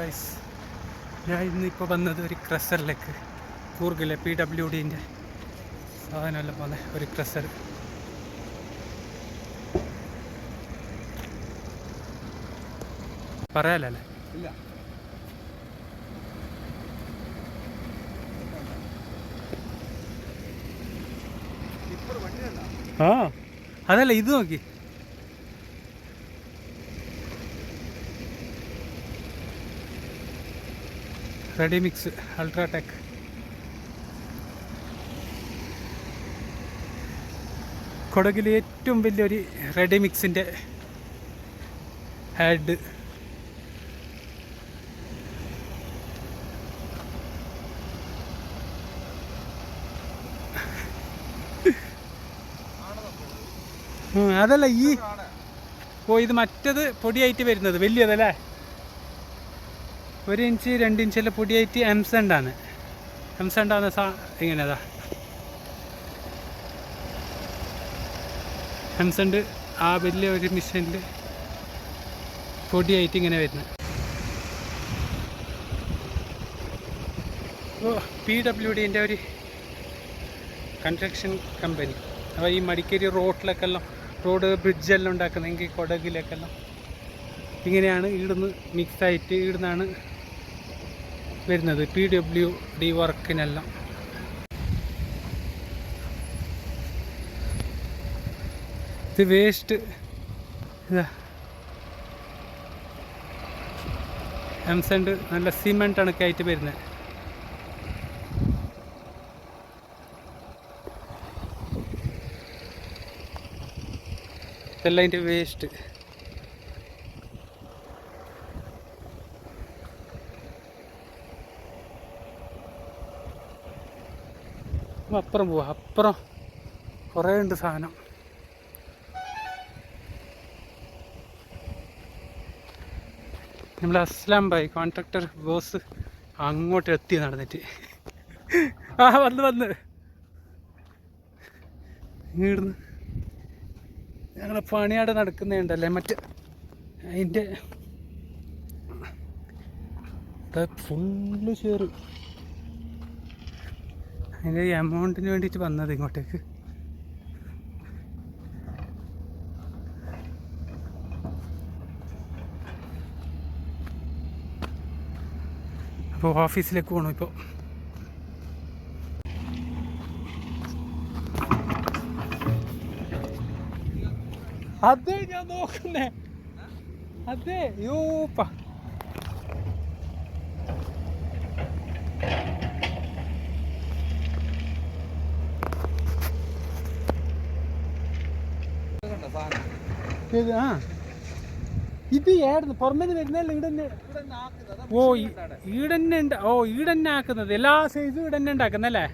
Guys, ഞാൻ ഇന്നിപ്പോൾ വന്നത് ഒരു ക്രസറിലേക്ക്. കൂർഗിലെ PWDൻ്റെ സാധനമല്ല പോലെ ഒരു ക്രസർ. പറയാലല്ലേ? ഇല്ല. ആ അതല്ല, ഇത് നോക്കി. റെഡിമിക്സ് അൾട്രാടെക്. കൊടകിലെ ഏറ്റവും വലിയൊരു റെഡിമിക്സിൻ്റെ ഹെഡ്. അതല്ല ഇത് മറ്റത് പൊടിയായിട്ട് വരുന്നത് വലിയതല്ലേ? 1 ഇഞ്ച് 2 ഇഞ്ചെല്ലാം പൊടിയായിട്ട് എംസണ്ടാണ്. ഇങ്ങനെതാ എംസണ്ട് ആ വലിയ ഒരു മിഷനിൽ പൊടിയായിട്ട് ഇങ്ങനെ വരുന്നത്. PWDൻ്റെ ഒരു കൺസ്ട്രക്ഷൻ കമ്പനി. അപ്പോൾ ഈ മടിക്കേരി റോഡ് ബ്രിഡ്ജെല്ലാം ഉണ്ടാക്കുന്നെങ്കിൽ കൊടകിലേക്കെല്ലാം ഇങ്ങനെയാണ് ഇവിടുന്ന് മിക്സായിട്ട് ഇവിടുന്നാണ് വരുന്നത് PWD വർക്കിനെല്ലാം. ഇത് വേസ്റ്റ് എംസണ്ട് നല്ല സിമെൻ്റ് ആണ് ആയിട്ട് വരുന്നത്. ഇതെല്ലാം അതിൻ്റെ വേസ്റ്റ്. അപ്പുറം പോവാ, അപ്പുറം കുറേ ഉണ്ട് സാധനം. നമ്മൾ അസ്ലാം ഭായ് കോൺട്രാക്ടർ ബോസ് അങ്ങോട്ട് എത്തി നടന്നിട്ട്. വന്ന് ഇവിടുന്ന് ഞങ്ങളെ പണിയാട് നടക്കുന്നുണ്ടല്ലേ മറ്റേ അതിൻ്റെ ഫുള്ള് ഷെയർ. അതിൻ്റെ എമൗണ്ടിന് വേണ്ടിയിട്ട് വന്നത് ഇങ്ങോട്ടേക്ക്. അപ്പോൾ ഓഫീസിലേക്ക് പോകണം ഇപ്പോൾ. അതെ ഞാൻ നോക്കുന്നേ, അതെ യോപ്പ. ഇത് ഏടുന്നു പുറമേന്ന് വരുന്നല്ല ഈടന്നെ. ഈടന്നെ ഉണ്ട്. ഈടന്നെ ആക്കുന്നത് എല്ലാ സൈസും ഈടന്നെ ഉണ്ടാക്കുന്നല്ലേ?